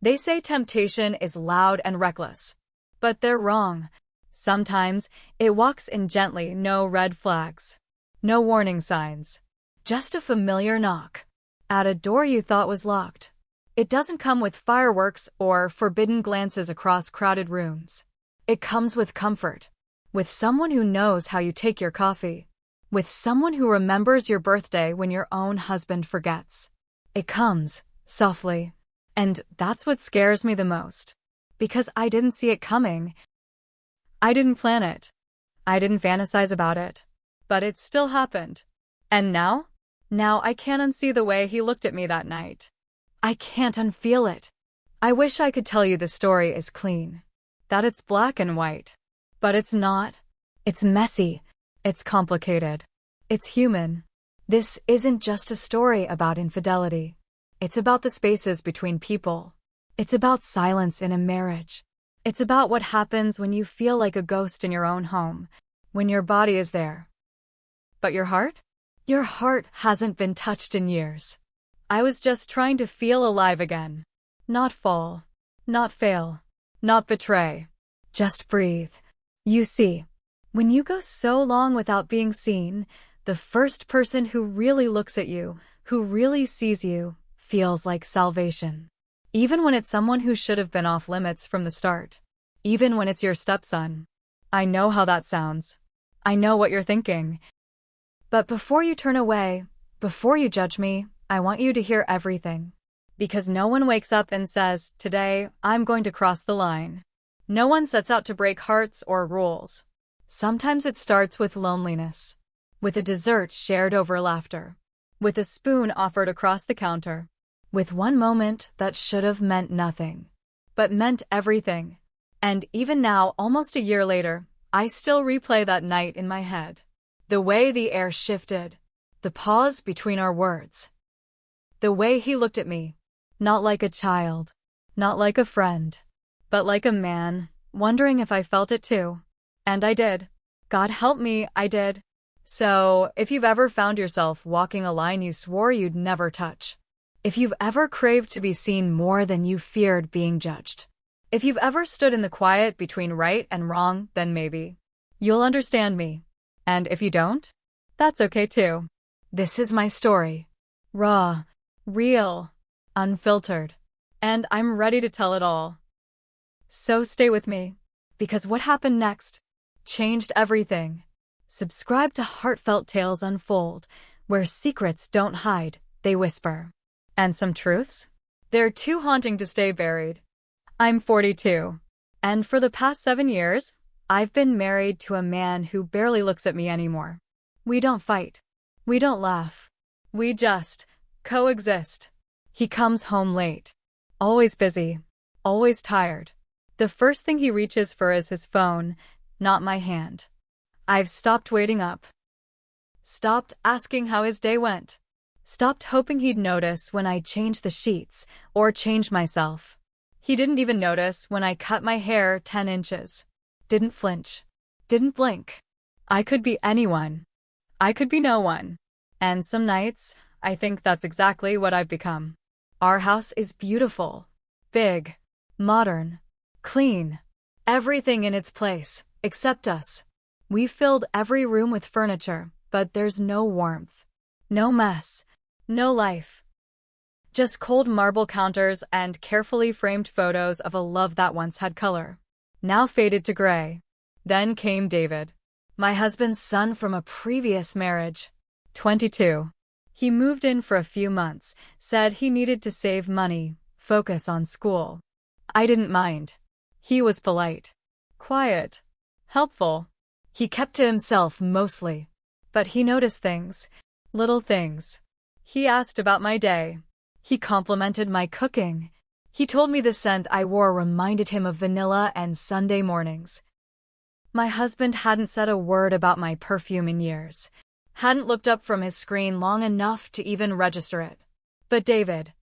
They say temptation is loud and reckless. But they're wrong. Sometimes, it walks in gently, no red flags. No warning signs. Just a familiar knock. At a door you thought was locked. It doesn't come with fireworks or forbidden glances across crowded rooms. It comes with comfort. With someone who knows how you take your coffee. With someone who remembers your birthday when your own husband forgets. It comes, softly. And that's what scares me the most. Because I didn't see it coming. I didn't plan it. I didn't fantasize about it. But it still happened. And now? Now I can't unsee the way he looked at me that night. I can't unfeel it. I wish I could tell you the story is clean. That it's black and white. But it's not. It's messy. It's complicated. It's human. This isn't just a story about infidelity. It's about the spaces between people. It's about silence in a marriage. It's about what happens when you feel like a ghost in your own home, when your body is there. But your heart? Your heart hasn't been touched in years. I was just trying to feel alive again. Not fall. Not fail. Not betray. Just breathe. You see, when you go so long without being seen, the first person who really looks at you, who really sees you, feels like salvation. Even when it's someone who should have been off limits from the start. Even when it's your stepson. I know how that sounds. I know what you're thinking. But before you turn away, before you judge me, I want you to hear everything. Because no one wakes up and says, today, I'm going to cross the line. No one sets out to break hearts or rules. Sometimes it starts with loneliness. With a dessert shared over laughter. With a spoon offered across the counter. With one moment that should have meant nothing. But meant everything. And even now, almost a year later, I still replay that night in my head. The way the air shifted. The pause between our words. The way he looked at me. Not like a child. Not like a friend. But like a man, wondering if I felt it too. And I did. God help me, I did. So, if you've ever found yourself walking a line you swore you'd never touch. If you've ever craved to be seen more than you feared being judged. If you've ever stood in the quiet between right and wrong, then maybe you'll understand me. And if you don't, that's okay too. This is my story. Raw, real, unfiltered. And I'm ready to tell it all. So stay with me. Because what happened next changed everything. Subscribe to Heartfelt Tales Unfold, where secrets don't hide, they whisper. And some truths? They're too haunting to stay buried. I'm 42. And for the past 7 years, I've been married to a man who barely looks at me anymore. We don't fight. We don't laugh. We just coexist. He comes home late. Always busy. Always tired. The first thing he reaches for is his phone, not my hand. I've stopped waiting up. Stopped asking how his day went. Stopped hoping he'd notice when I changed the sheets or changed myself. He didn't even notice when I cut my hair 10 inches. Didn't flinch. Didn't blink. I could be anyone. I could be no one. And some nights, I think that's exactly what I've become. Our house is beautiful. Big. Modern. Clean. Everything in its place, except us. We filled every room with furniture, but there's no warmth. No mess. No life. Just cold marble counters and carefully framed photos of a love that once had color. Now faded to gray. Then came David. My husband's son from a previous marriage. 22. He moved in for a few months, said he needed to save money, focus on school. I didn't mind. He was polite. Quiet. Helpful. He kept to himself mostly. But he noticed things. Little things. He asked about my day. He complimented my cooking. He told me the scent I wore reminded him of vanilla and Sunday mornings. My husband hadn't said a word about my perfume in years. Hadn't looked up from his screen long enough to even register it. But David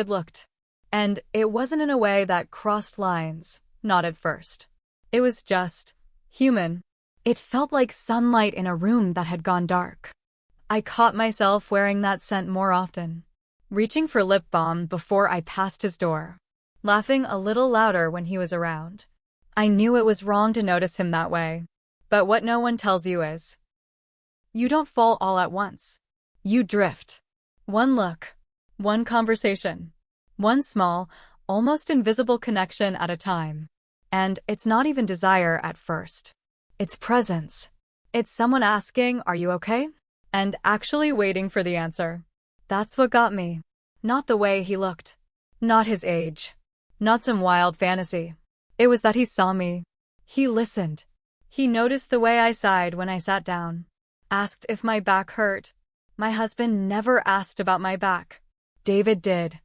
looked. And it wasn't in a way that crossed lines, not at first. It was just human. It felt like sunlight in a room that had gone dark. I caught myself wearing that scent more often. Reaching for lip balm before I passed his door. laughing a little louder when he was around. I knew it was wrong to notice him that way. But what no one tells you is, you don't fall all at once. You drift. One look, one conversation, one small, almost invisible connection at a time. And it's not even desire at first. It's presence. It's someone asking, "Are you okay?" and actually waiting for the answer. That's what got me. Not the way he looked. Not his age. Not some wild fantasy. It was that he saw me. He listened. He noticed the way I sighed when I sat down. Asked if my back hurt. My husband never asked about my back. David did.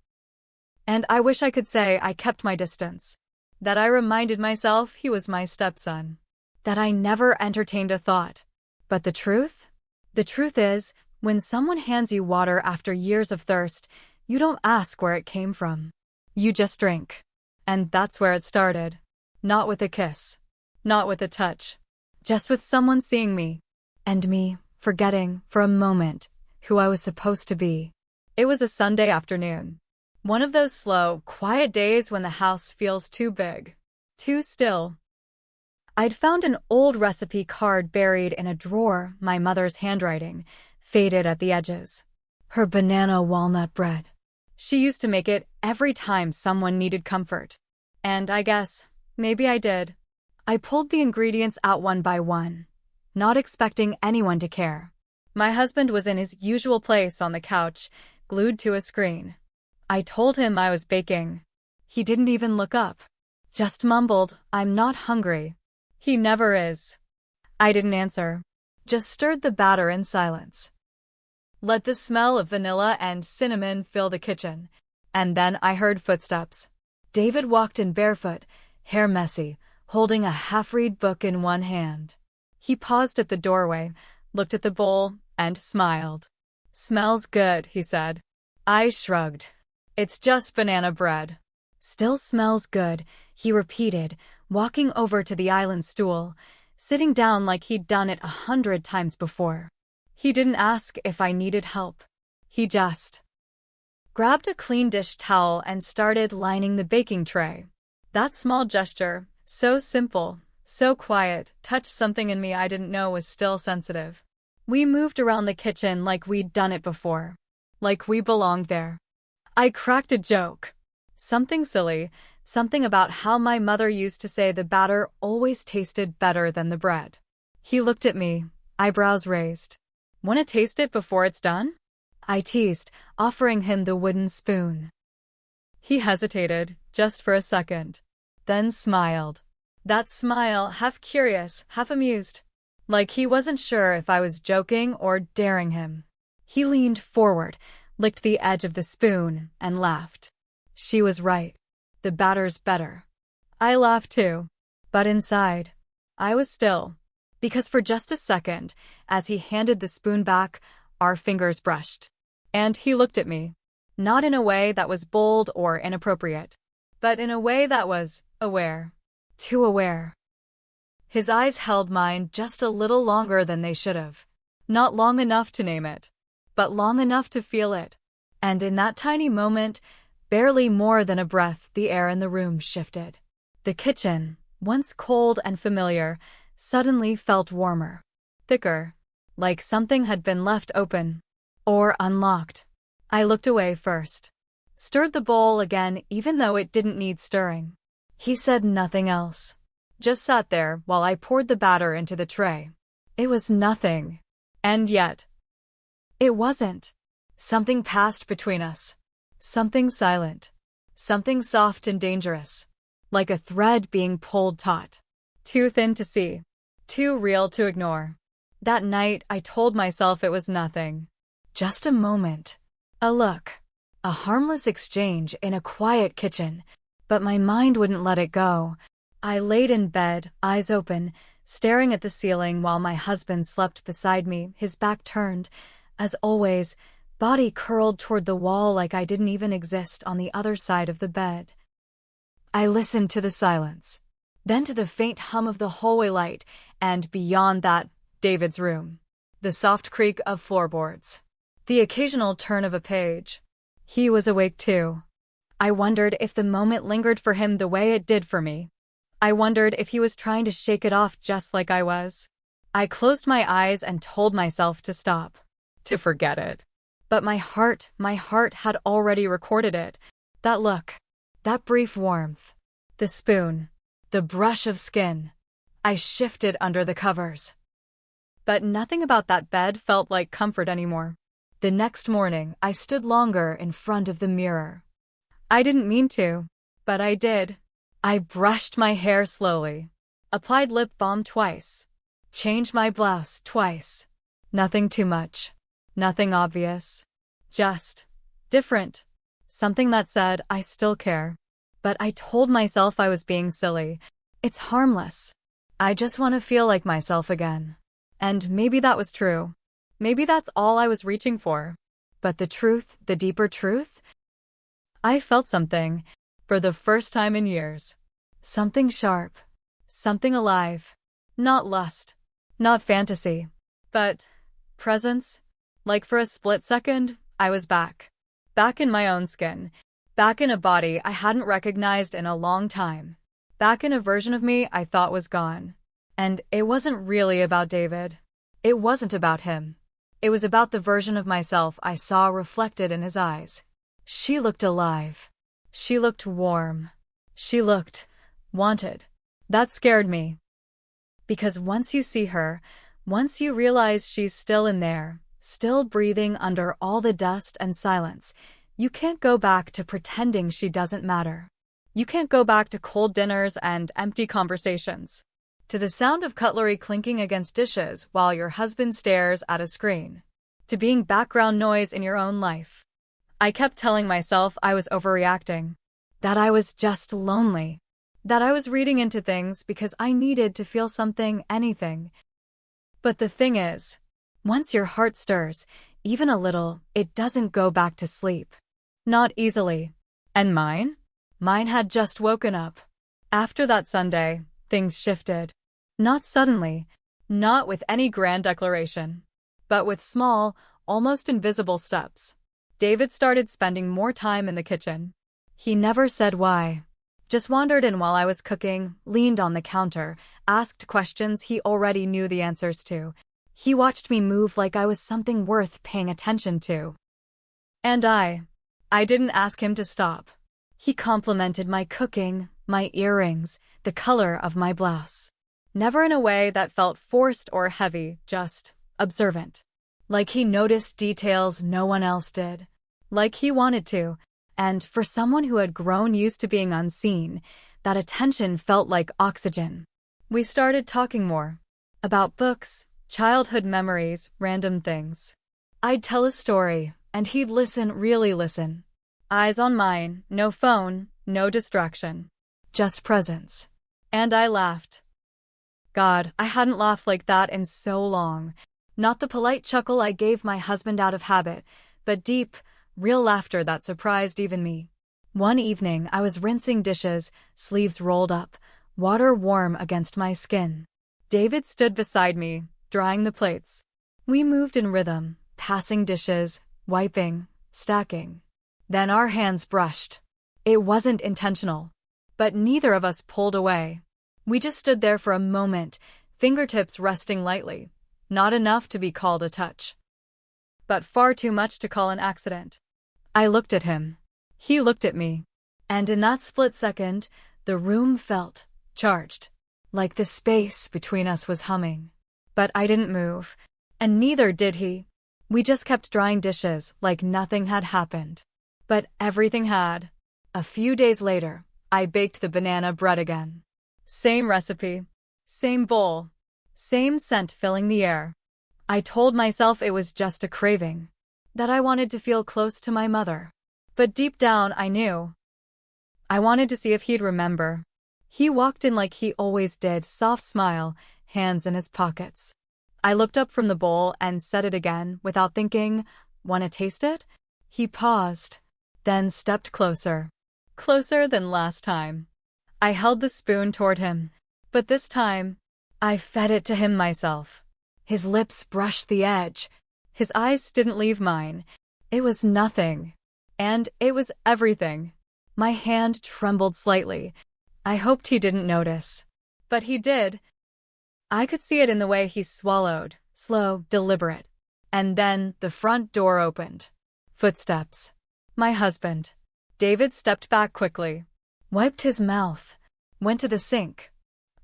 And I wish I could say I kept my distance. That I reminded myself he was my stepson. That I never entertained a thought. But the truth? The truth is, when someone hands you water after years of thirst, you don't ask where it came from. You just drink. And that's where it started. Not with a kiss. Not with a touch. Just with someone seeing me. And me, forgetting, for a moment, who I was supposed to be. It was a Sunday afternoon. One of those slow, quiet days when the house feels too big. Too still. I'd found an old recipe card buried in a drawer, my mother's handwriting, faded at the edges. Her banana walnut bread. She used to make it every time someone needed comfort. And I guess, maybe I did. I pulled the ingredients out one by one, not expecting anyone to care. My husband was in his usual place on the couch, glued to a screen. I told him I was baking. He didn't even look up. Just mumbled, "I'm not hungry." He never is. I didn't answer. Just stirred the batter in silence. Let the smell of vanilla and cinnamon fill the kitchen. And then I heard footsteps. David walked in barefoot, hair messy, holding a half-read book in one hand. He paused at the doorway, looked at the bowl, and smiled. "Smells good," he said. I shrugged. "It's just banana bread." "Still smells good," he repeated, walking over to the island stool, sitting down like he'd done it 100 times before. He didn't ask if I needed help. He just grabbed a clean dish towel and started lining the baking tray. That small gesture, so simple, so quiet, touched something in me I didn't know was still sensitive. We moved around the kitchen like we'd done it before. Like we belonged there. I cracked a joke. Something silly, something about how my mother used to say the batter always tasted better than the bread. He looked at me, eyebrows raised. "Want to taste it before it's done?" I teased, offering him the wooden spoon. He hesitated, just for a second. Then smiled. That smile, half curious, half amused. Like he wasn't sure if I was joking or daring him. He leaned forward, licked the edge of the spoon, and laughed. She was right. The batter's better. I laughed too. But inside, I was still. Because for just a second, as he handed the spoon back, our fingers brushed. And he looked at me. Not in a way that was bold or inappropriate, but in a way that was aware. Too aware. His eyes held mine just a little longer than they should have. Not long enough to name it, but long enough to feel it. And in that tiny moment, barely more than a breath, the air in the room shifted. The kitchen, once cold and familiar, suddenly felt warmer, thicker, like something had been left open or unlocked. I looked away first, stirred the bowl again even though it didn't need stirring. He said nothing else, just sat there while I poured the batter into the tray. It was nothing. And yet, it wasn't. Something passed between us. Something silent. Something soft and dangerous. Like a thread being pulled taut. Too thin to see. Too real to ignore. That night, I told myself it was nothing. Just a moment. A look. A harmless exchange in a quiet kitchen. But my mind wouldn't let it go. I laid in bed, eyes open, staring at the ceiling while my husband slept beside me, his back turned. As always, body curled toward the wall like I didn't even exist on the other side of the bed. I listened to the silence, then to the faint hum of the hallway light, and beyond that, David's room. The soft creak of floorboards. The occasional turn of a page. He was awake too. I wondered if the moment lingered for him the way it did for me. I wondered if he was trying to shake it off just like I was. I closed my eyes and told myself to stop, to forget it. But my heart had already recorded it. That look, that brief warmth, the spoon, the brush of skin. I shifted under the covers. But nothing about that bed felt like comfort anymore. The next morning, I stood longer in front of the mirror. I didn't mean to, but I did. I brushed my hair slowly, applied lip balm twice, changed my blouse twice. Nothing too much, nothing obvious, just different. Something that said, I still care. But I told myself I was being silly. It's harmless. I just want to feel like myself again. And maybe that was true. Maybe that's all I was reaching for. But the truth, the deeper truth? I felt something, for the first time in years. Something sharp. Something alive. Not lust. Not fantasy. But presence. Like for a split second, I was back. Back in my own skin. Back in a body I hadn't recognized in a long time. Back in a version of me I thought was gone. And it wasn't really about David. It wasn't about him. It was about the version of myself I saw reflected in his eyes. She looked alive. She looked warm. She looked wanted. That scared me. Because once you see her, once you realize she's still in there, still breathing under all the dust and silence, you can't go back to pretending she doesn't matter. You can't go back to cold dinners and empty conversations. To the sound of cutlery clinking against dishes while your husband stares at a screen. To being background noise in your own life. I kept telling myself I was overreacting. That I was just lonely. That I was reading into things because I needed to feel something, anything. But the thing is, once your heart stirs, even a little, it doesn't go back to sleep. Not easily. And mine? Mine had just woken up. After that Sunday, things shifted. Not suddenly, not with any grand declaration, but with small, almost invisible steps. David started spending more time in the kitchen. He never said why. Just wandered in while I was cooking, leaned on the counter, asked questions he already knew the answers to. He watched me move like I was something worth paying attention to. And I didn't ask him to stop. He complimented my cooking, my earrings, the color of my blouse. Never in a way that felt forced or heavy, just observant. Like he noticed details no one else did. Like he wanted to. And for someone who had grown used to being unseen, that attention felt like oxygen. We started talking more. About books, childhood memories, random things. I'd tell a story, and he'd listen, really listen. Eyes on mine, no phone, no distraction. Just presence. And I laughed. God, I hadn't laughed like that in so long. Not the polite chuckle I gave my husband out of habit, but deep, real laughter that surprised even me. One evening, I was rinsing dishes, sleeves rolled up, water warm against my skin. David stood beside me, drying the plates. We moved in rhythm, passing dishes, wiping, stacking. Then our hands brushed. It wasn't intentional. But neither of us pulled away. We just stood there for a moment, fingertips resting lightly. Not enough to be called a touch. But far too much to call an accident. I looked at him. He looked at me. And in that split second, the room felt charged. Like the space between us was humming. But I didn't move. And neither did he. We just kept drying dishes like nothing had happened. But everything had. A few days later, I baked the banana bread again. Same recipe. Same bowl. Same scent filling the air. I told myself it was just a craving. That I wanted to feel close to my mother. But deep down I knew. I wanted to see if he'd remember. He walked in like he always did, soft smile, hands in his pockets. I looked up from the bowl and said it again, without thinking, "Wanna taste it?" He paused, then stepped closer. Closer than last time. I held the spoon toward him, but this time, I fed it to him myself. His lips brushed the edge. His eyes didn't leave mine. It was nothing. And it was everything. My hand trembled slightly. I hoped he didn't notice. But he did. I could see it in the way he swallowed, slow, deliberate. And then the front door opened. Footsteps. My husband. David stepped back quickly, wiped his mouth, went to the sink.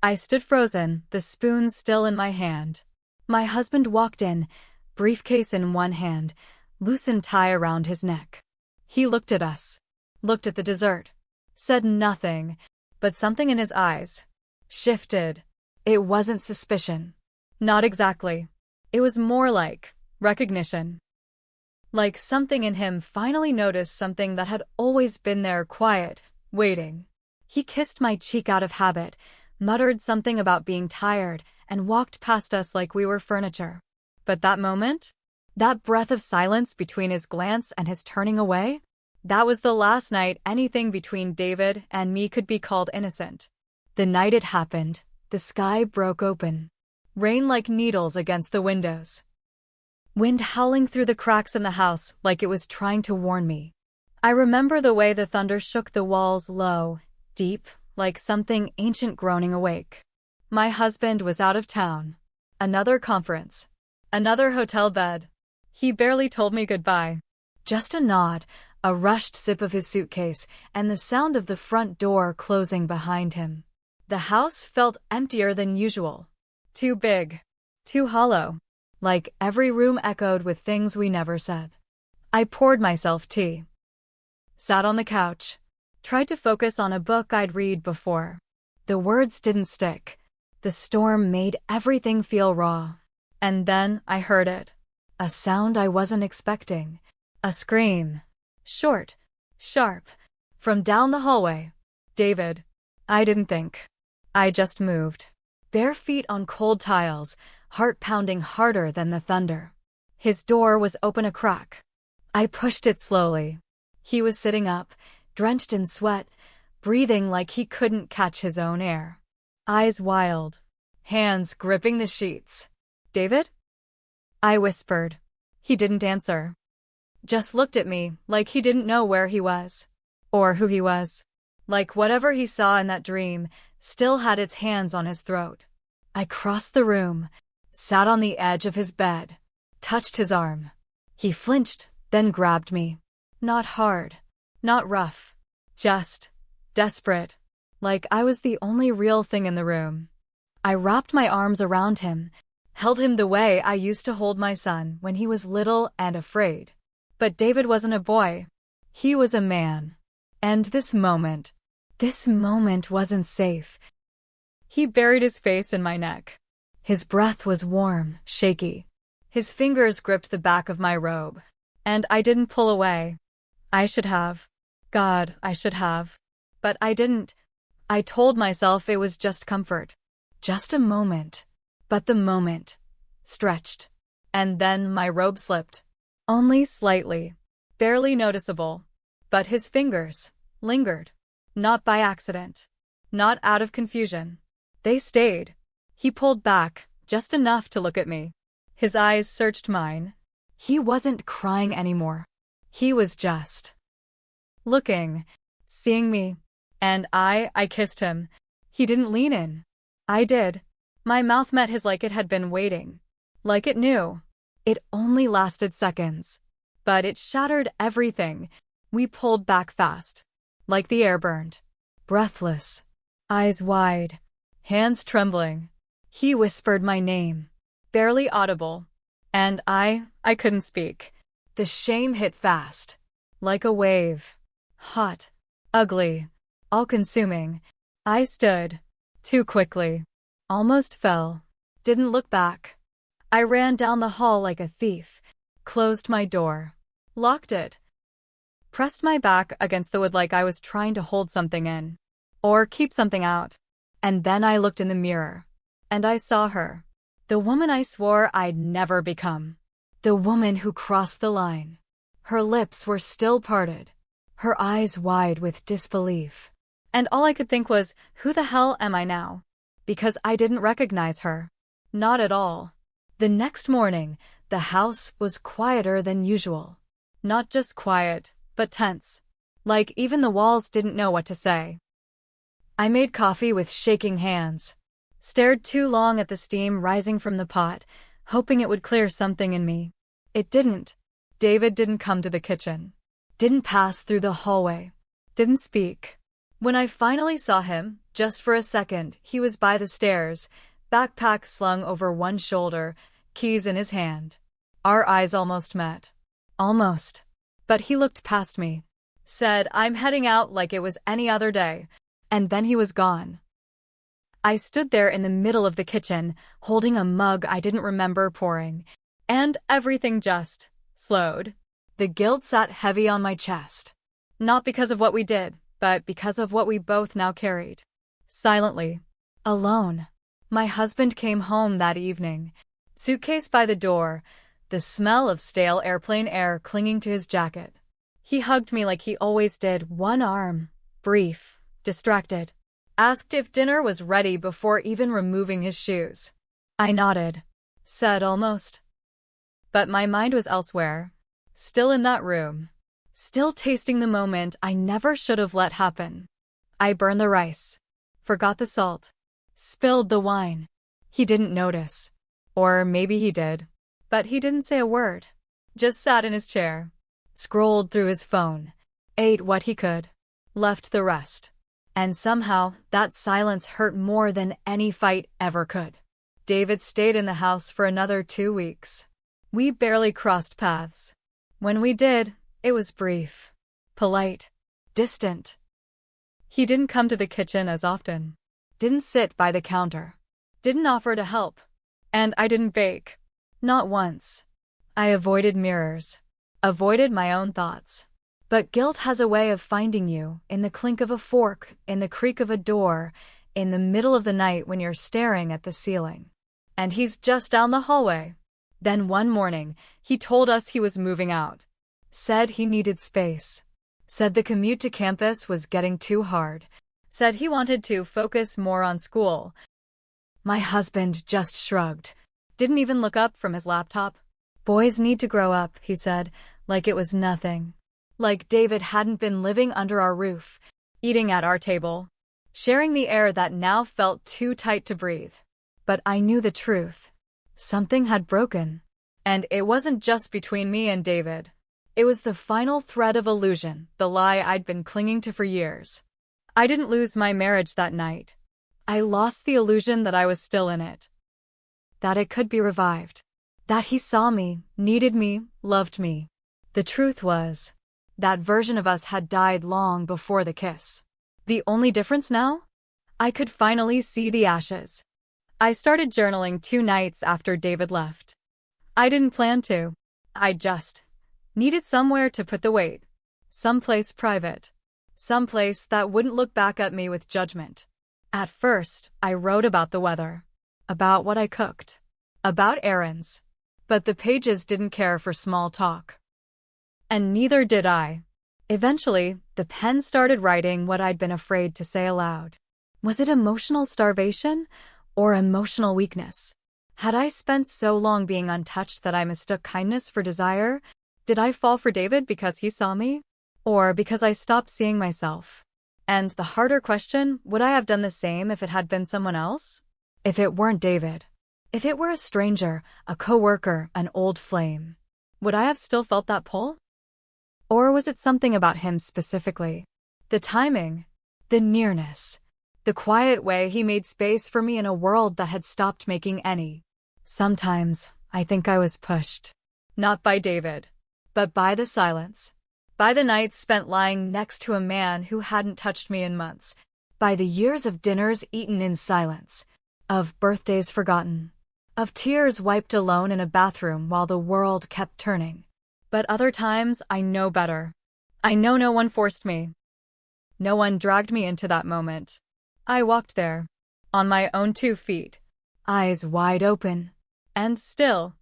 I stood frozen, the spoon still in my hand. My husband walked in, briefcase in one hand, loosened tie around his neck. He looked at us, looked at the dessert, said nothing, but something in his eyes shifted. It wasn't suspicion. Not exactly. It was more like recognition. Like something in him finally noticed something that had always been there, quiet, waiting. He kissed my cheek out of habit, muttered something about being tired, and walked past us like we were furniture. But that moment, that breath of silence between his glance and his turning away, that was the last night anything between David and me could be called innocent. The night it happened, the sky broke open. Rain like needles against the windows. Wind howling through the cracks in the house like it was trying to warn me. I remember the way the thunder shook the walls low, deep, like something ancient groaning awake. My husband was out of town. Another conference. Another hotel bed. He barely told me goodbye. Just a nod, a rushed sip of his suitcase, and the sound of the front door closing behind him. The house felt emptier than usual. Too big. Too hollow. Like every room echoed with things we never said. I poured myself tea. Sat on the couch. Tried to focus on a book I'd read before. The words didn't stick. The storm made everything feel raw. And then I heard it. A sound I wasn't expecting. A scream. Short. Sharp. From down the hallway. David. I didn't think. I just moved. Bare feet on cold tiles, heart pounding harder than the thunder. His door was open a crack. I pushed it slowly. He was sitting up, drenched in sweat, breathing like he couldn't catch his own air. Eyes wild. Hands gripping the sheets. David? I whispered. He didn't answer. Just looked at me like he didn't know where he was. Or who he was. Like whatever he saw in that dream still had its hands on his throat. I crossed the room, sat on the edge of his bed, touched his arm. He flinched, then grabbed me. Not hard, not rough, just desperate, like I was the only real thing in the room. I wrapped my arms around him, held him the way I used to hold my son when he was little and afraid. But David wasn't a boy. He was a man. And this moment wasn't safe. He buried his face in my neck. His breath was warm, shaky. His fingers gripped the back of my robe. And I didn't pull away. I should have. God, I should have. But I didn't. I told myself it was just comfort. Just a moment. But the moment stretched. And then my robe slipped. Only slightly. Barely noticeable. But his fingers lingered. Not by accident. Not out of confusion. They stayed. He pulled back, just enough to look at me. His eyes searched mine. He wasn't crying anymore. He was just looking, seeing me. And I kissed him. He didn't lean in. I did. My mouth met his like it had been waiting. Like it knew. It only lasted seconds. But it shattered everything. We pulled back fast. Like the air burned. Breathless. Eyes wide. Hands trembling. He whispered my name. Barely audible. And I couldn't speak. The shame hit fast. Like a wave. Hot. Ugly. All-consuming. I stood. Too quickly. Almost fell. Didn't look back. I ran down the hall like a thief. Closed my door. Locked it. Pressed my back against the wood like I was trying to hold something in. Or keep something out. And then I looked in the mirror. And I saw her. The woman I swore I'd never become. The woman who crossed the line. Her lips were still parted. Her eyes wide with disbelief. And all I could think was, who the hell am I now? Because I didn't recognize her. Not at all. The next morning, the house was quieter than usual. Not just quiet, but tense. Like even the walls didn't know what to say. I made coffee with shaking hands, stared too long at the steam rising from the pot, hoping it would clear something in me. It didn't. David didn't come to the kitchen, didn't pass through the hallway, didn't speak. When I finally saw him, just for a second, he was by the stairs, backpack slung over one shoulder, keys in his hand. Our eyes almost met. Almost. But he looked past me, said, "I'm heading out," like it was any other day, and then he was gone. I stood there in the middle of the kitchen, holding a mug I didn't remember pouring, and everything just slowed. The guilt sat heavy on my chest. Not because of what we did, but because of what we both now carried. Silently. Alone. My husband came home that evening, suitcase by the door, the smell of stale airplane air clinging to his jacket. He hugged me like he always did, one arm, brief, distracted. Asked if dinner was ready before even removing his shoes. I nodded, said almost. But my mind was elsewhere, still in that room, still tasting the moment I never should have let happen. I burned the rice, forgot the salt, spilled the wine. He didn't notice. Or maybe he did. But he didn't say a word. Just sat in his chair, scrolled through his phone, ate what he could, left the rest. And somehow, that silence hurt more than any fight ever could. David stayed in the house for another 2 weeks. We barely crossed paths. When we did, it was brief, polite, distant. He didn't come to the kitchen as often, didn't sit by the counter, didn't offer to help. And I didn't bake. Not once. I avoided mirrors, avoided my own thoughts. But guilt has a way of finding you, in the clink of a fork, in the creak of a door, in the middle of the night when you're staring at the ceiling. And he's just down the hallway. Then one morning, he told us he was moving out. Said he needed space. Said the commute to campus was getting too hard. Said he wanted to focus more on school. My husband just shrugged. Didn't even look up from his laptop. Boys need to grow up, he said, like it was nothing. Like David hadn't been living under our roof, eating at our table, sharing the air that now felt too tight to breathe. But I knew the truth. Something had broken. And it wasn't just between me and David. It was the final thread of illusion, the lie I'd been clinging to for years. I didn't lose my marriage that night. I lost the illusion that I was still in it. That it could be revived. That he saw me, needed me, loved me. The truth was, that version of us had died long before the kiss. The only difference now? I could finally see the ashes. I started journaling 2 nights after David left. I didn't plan to. I just needed somewhere to put the weight. Someplace private. Someplace that wouldn't look back at me with judgment. At first, I wrote about the weather. About what I cooked. About errands. But the pages didn't care for small talk. And neither did I. Eventually, the pen started writing what I'd been afraid to say aloud. Was it emotional starvation? Or emotional weakness? Had I spent so long being untouched that I mistook kindness for desire? Did I fall for David because he saw me? Or because I stopped seeing myself? And the harder question, would I have done the same if it had been someone else? If it weren't David? If it were a stranger, a coworker, an old flame? Would I have still felt that pull? Or was it something about him specifically? The timing? The nearness? The quiet way he made space for me in a world that had stopped making any? Sometimes, I think I was pushed. Not by David, but by the silence. By the nights spent lying next to a man who hadn't touched me in months. By the years of dinners eaten in silence. Of birthdays forgotten. Of tears wiped alone in a bathroom while the world kept turning. But other times, I know better. I know no one forced me. No one dragged me into that moment. I walked there, on my own 2 feet, eyes wide open. And still,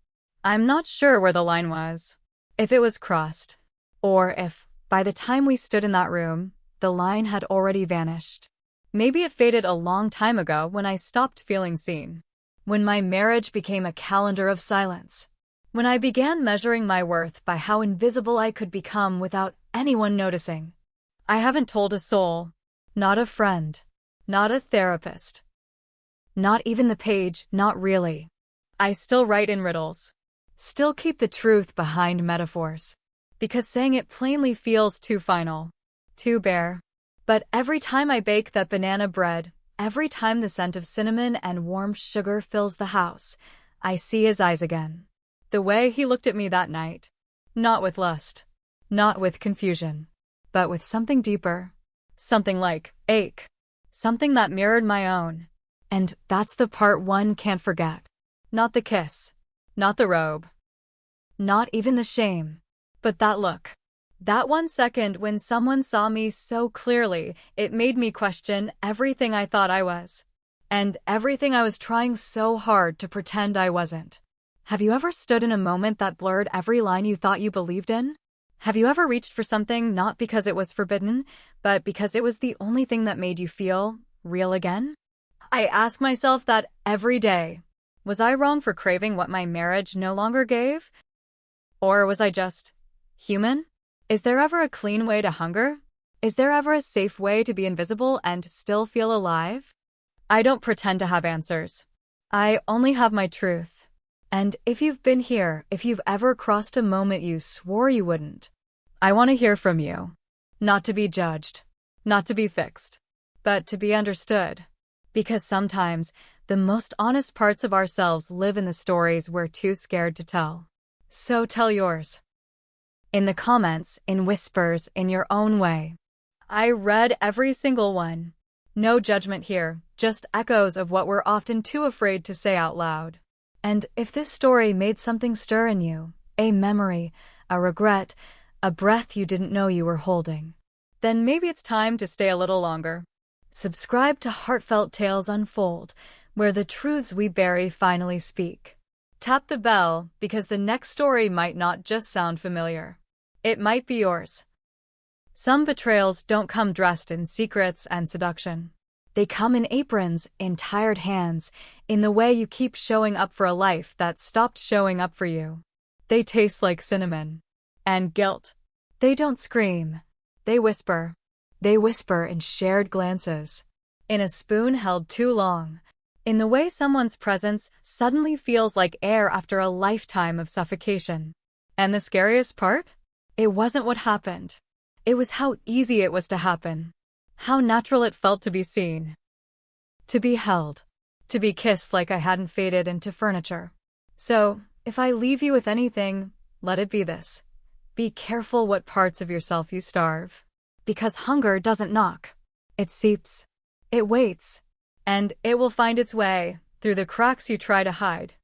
I'm not sure where the line was. If it was crossed. Or if, by the time we stood in that room, the line had already vanished. Maybe it faded a long time ago when I stopped feeling seen. When my marriage became a calendar of silence. When I began measuring my worth by how invisible I could become without anyone noticing. I haven't told a soul. Not a friend. Not a therapist. Not even the page, not really. I still write in riddles. Still keep the truth behind metaphors. Because saying it plainly feels too final. Too bare. But every time I bake that banana bread, every time the scent of cinnamon and warm sugar fills the house, I see his eyes again. The way he looked at me that night. Not with lust. Not with confusion. But with something deeper. Something like ache. Something that mirrored my own. And that's the part one can't forget. Not the kiss. Not the robe. Not even the shame. But that look. That 1 second when someone saw me so clearly, it made me question everything I thought I was. And everything I was trying so hard to pretend I wasn't. Have you ever stood in a moment that blurred every line you thought you believed in? Have you ever reached for something not because it was forbidden, but because it was the only thing that made you feel real again? I ask myself that every day. Was I wrong for craving what my marriage no longer gave? Or was I just human? Is there ever a clean way to hunger? Is there ever a safe way to be invisible and still feel alive? I don't pretend to have answers. I only have my truth. And if you've been here, if you've ever crossed a moment you swore you wouldn't, I want to hear from you. Not to be judged, not to be fixed, but to be understood. Because sometimes, the most honest parts of ourselves live in the stories we're too scared to tell. So tell yours. In the comments, in whispers, in your own way. I read every single one. No judgment here, just echoes of what we're often too afraid to say out loud. And if this story made something stir in you, a memory, a regret, a breath you didn't know you were holding, then maybe it's time to stay a little longer. Subscribe to Heartfelt Tales Unfold, where the truths we bury finally speak. Tap the bell, because the next story might not just sound familiar. It might be yours. Some betrayals don't come dressed in secrets and seduction. They come in aprons, in tired hands, in the way you keep showing up for a life that stopped showing up for you. They taste like cinnamon. And guilt. They don't scream. They whisper. They whisper in shared glances. In a spoon held too long. In the way someone's presence suddenly feels like air after a lifetime of suffocation. And the scariest part? It wasn't what happened. It was how easy it was to happen. How natural it felt to be seen. To be held. To be kissed like I hadn't faded into furniture. So, if I leave you with anything, let it be this. Be careful what parts of yourself you starve. Because hunger doesn't knock. It seeps. It waits. And it will find its way through the cracks you try to hide.